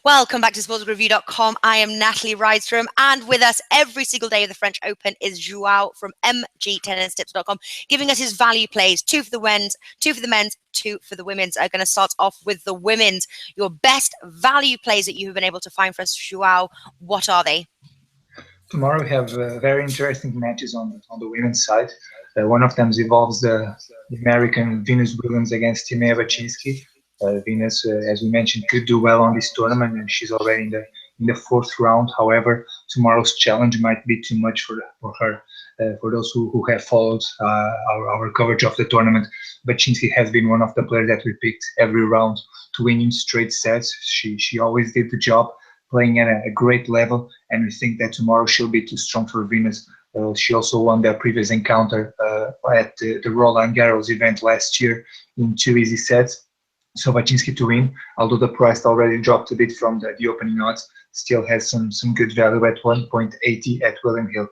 Welcome back to sportsreview.com. I am Natalie Rydstrom, and with us every single day of the French Open is Joao from mgtennistips.com, giving us his value plays, two for the men's, two for the women's. I'm going to start off with the women's. Your best value plays that you have been able to find for us, Joao, what are they? Tomorrow we have very interesting matches on the women's side. One of them involves the American Venus Williams against Timea Baczynski. Venus, as we mentioned, could do well on this tournament, and she's already in the fourth round. However, tomorrow's challenge might be too much for her. For those who have followed our coverage of the tournament, Baczynski has been one of the players that we picked every round to win in straight sets. She always did the job, playing at a great level, and we think that tomorrow she'll be too strong for Venus. She also won their previous encounter at the Roland Garros event last year in 2 easy sets. So Baczynski to win, although the price already dropped a bit from the opening odds, still has some good value at 1.80 at William Hill.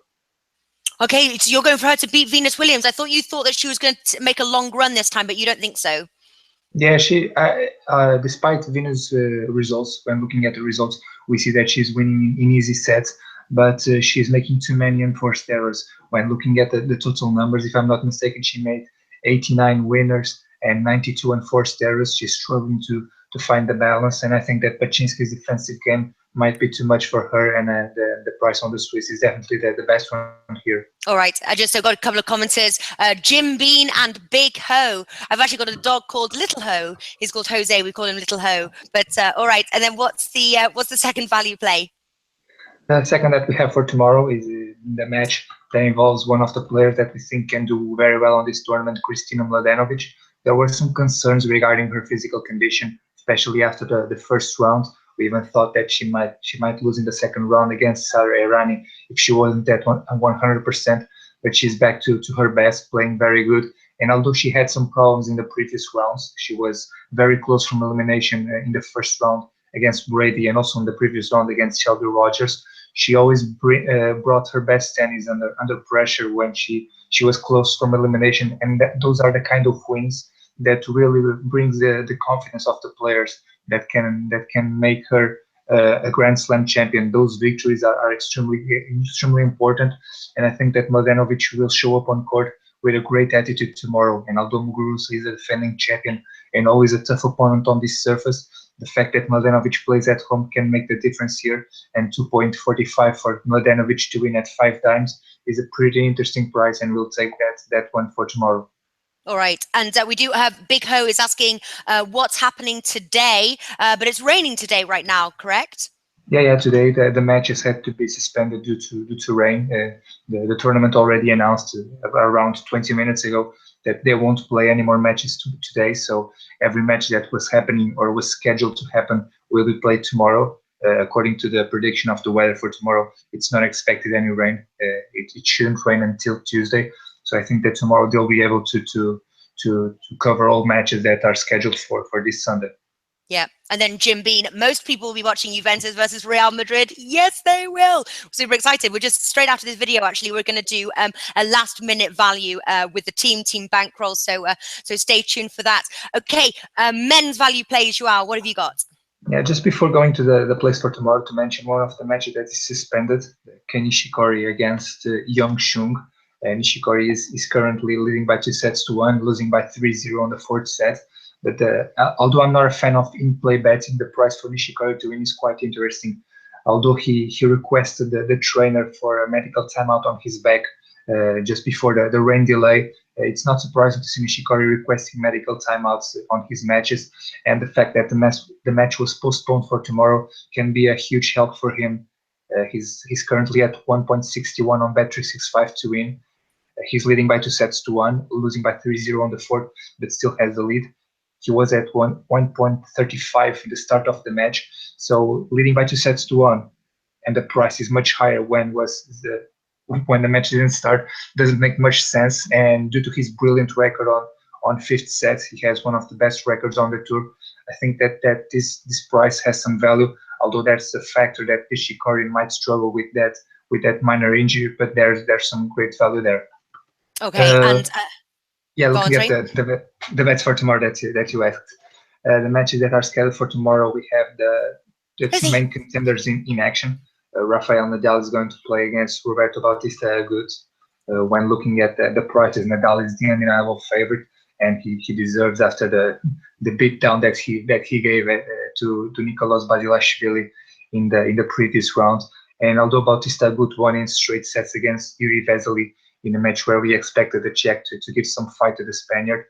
Okay, so you're going for her to beat Venus Williams. I thought you thought that she was going to make a long run this time, but you don't think so? Yeah, despite Venus' results, when looking at the results, we see that she's winning in easy sets, but she's making too many unforced errors. When looking at the total numbers, if I'm not mistaken, she made 89 winners and 92 unforced errors. She's struggling to find the balance, and I think that Baczynski's defensive game might be too much for her, and the price on the Swiss is definitely the best one here. All right, I got a couple of commenters. Jim Bean and Big Ho. I've actually got a dog called Little Ho. He's called Jose. We call him Little Ho. But all right, and then what's the second value play? The second that we have for tomorrow is the match that involves one of the players that we think can do very well on this tournament, Kristina Mladenovic. There were some concerns regarding her physical condition, especially after the first round. We even thought that she might lose in the second round against Sara Errani if she wasn't at 100%, but she's back to her best, playing very good. And although she had some problems in the previous rounds, she was very close from elimination in the first round against Brady, and also in the previous round against Shelby Rogers. She always brought her best tennis under pressure when she was close from elimination, and those are the kind of wins that really brings the confidence of the players that can make her a Grand Slam champion. Those victories are extremely important, and I think that Mladenovic will show up on court with a great attitude tomorrow. And although Muguruza is a defending champion and always a tough opponent on this surface, the fact that Mladenovic plays at home can make the difference here, and 2.45 for Mladenovic to win at 5 times is a pretty interesting price, and we'll take that one for tomorrow. All right, and we do have Big Ho is asking what's happening today, but it's raining today right now, correct? Yeah. Today the matches had to be suspended due to rain. The tournament already announced around 20 minutes ago that they won't play any more matches today. So every match that was happening or was scheduled to happen will be played tomorrow. According to the prediction of the weather for tomorrow, it's not expected any rain. It shouldn't rain until Tuesday. So I think that tomorrow they'll be able to cover all matches that are scheduled for this Sunday. Yeah, and then Jim Bean, most people will be watching Juventus versus Real Madrid. Yes, they will. Super excited. We're just straight after this video, actually, we're going to do a last minute value with the team bankroll. So stay tuned for that. Okay, men's value plays, Joao, what have you got? Yeah, just before going to the place for tomorrow, to mention one of the matches that is suspended, Ken Nishikori against Young Shung. Nishikori is currently leading by 2-1, losing by 3-0 on the fourth set. But although I'm not a fan of in-play betting, the price for Nishikori to win is quite interesting. Although he requested the trainer for a medical timeout on his back just before the rain delay, it's not surprising to see Nishikori requesting medical timeouts on his matches. And the fact that the match was postponed for tomorrow can be a huge help for him. He's currently at 1.61 on Bet365 to win. He's leading by 2-1, losing by 3-0 on the fourth, but still has the lead. He was at 1.35 in the start of the match, so leading by 2-1, and the price is much higher when the match didn't start. Doesn't make much sense, and due to his brilliant record on fifth set, he has one of the best records on the tour. I think that this price has some value, although that's a factor that Nishikori might struggle with that minor injury, but there's some great value there. Okay, and looking at the bets for tomorrow that you asked, the matches that are scheduled for tomorrow, we have its main contenders in action. Rafael Nadal is going to play against Roberto Bautista Agut. When looking at the prices, Nadal is the undeniable favorite, and he deserves after the beatdown that he gave to Nicolas Basilashvili in the previous round. And although Bautista Agut won in straight sets against Yuri Vesely in a match where we expected the Czech to give some fight to the Spaniard,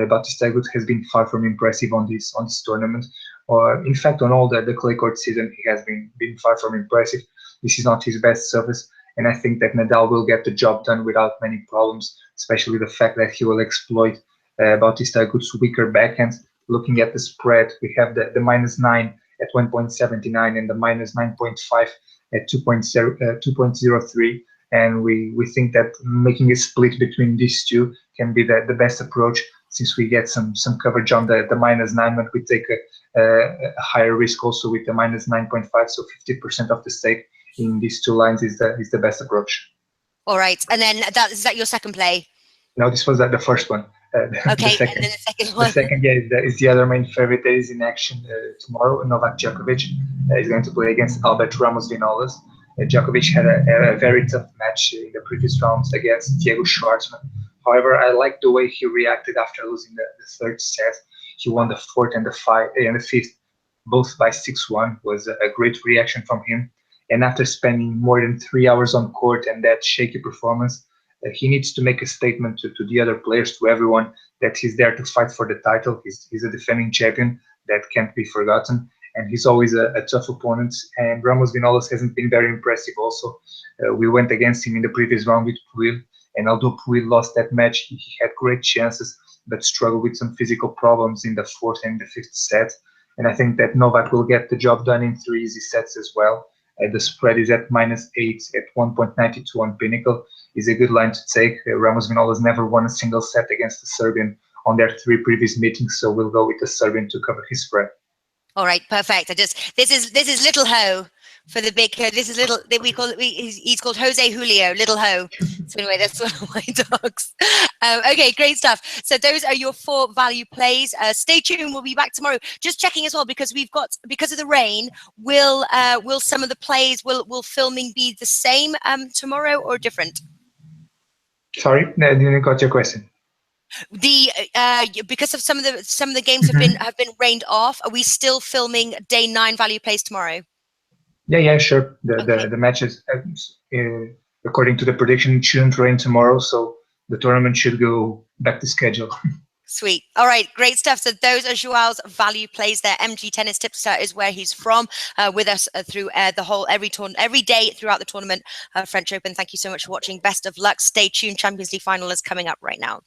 Bautista Agut has been far from impressive on this tournament. Or in fact, on all the clay court season, he has been far from impressive. This is not his best service, and I think that Nadal will get the job done without many problems, especially the fact that he will exploit Bautista Agut's weaker backhand. Looking at the spread, we have the -9 at 1.79 and the -9.5 at 2.03. And we think that making a split between these two can be the best approach, since we get some coverage on the -9, but we take a higher risk also with the -9.5. So 50% of the stake in these two lines is the best approach. All right, and then is that your second play? No, this was the first one. Okay, and then the second one. The second, is the other main favorite that is in action tomorrow. Novak Djokovic is going to play against Albert Ramos Vinolas. Djokovic had a very tough match in the previous rounds against Diego Schwartzman. However, I like the way he reacted after losing the third set. He won the fourth and the fifth, both by 6-1. Was a great reaction from him. And after spending more than 3 hours on court and that shaky performance, he needs to make a statement to the other players, to everyone, that he's there to fight for the title. He's a defending champion that can't be forgotten, and he's always a tough opponent. And Ramos Vinolas hasn't been very impressive also. We went against him in the previous round with Puig, and although Puig lost that match, he had great chances, but struggled with some physical problems in the fourth and the fifth set. And I think that Novak will get the job done in 3 easy sets as well. The spread is at -8 at 1.92 on Pinnacle. Is a good line to take. Ramos Vinolas never won a single set against the Serbian on their 3 previous meetings, so we'll go with the Serbian to cover his spread. All right, perfect. This is Little Ho for the big. This is little. He's called Jose Julio, Little Ho. So anyway, that's one of my dogs. Okay, great stuff. So those are your 4 value plays. Stay tuned. We'll be back tomorrow. Just checking as well, because because of the rain. Will some of the plays will filming be the same tomorrow or different? Sorry, I didn't got your question. Because of some of the games have been rained off, are we still filming day 9 value plays tomorrow? Yeah, sure. The matches, according to the prediction, shouldn't rain tomorrow, so the tournament should go back to schedule. Sweet. All right, great stuff. So those are Joao's value plays there. MG Tennis Tips is where he's from, with us through the whole every day throughout the tournament, French Open. Thank you so much for watching. Best of luck. Stay tuned. Champions League final is coming up right now.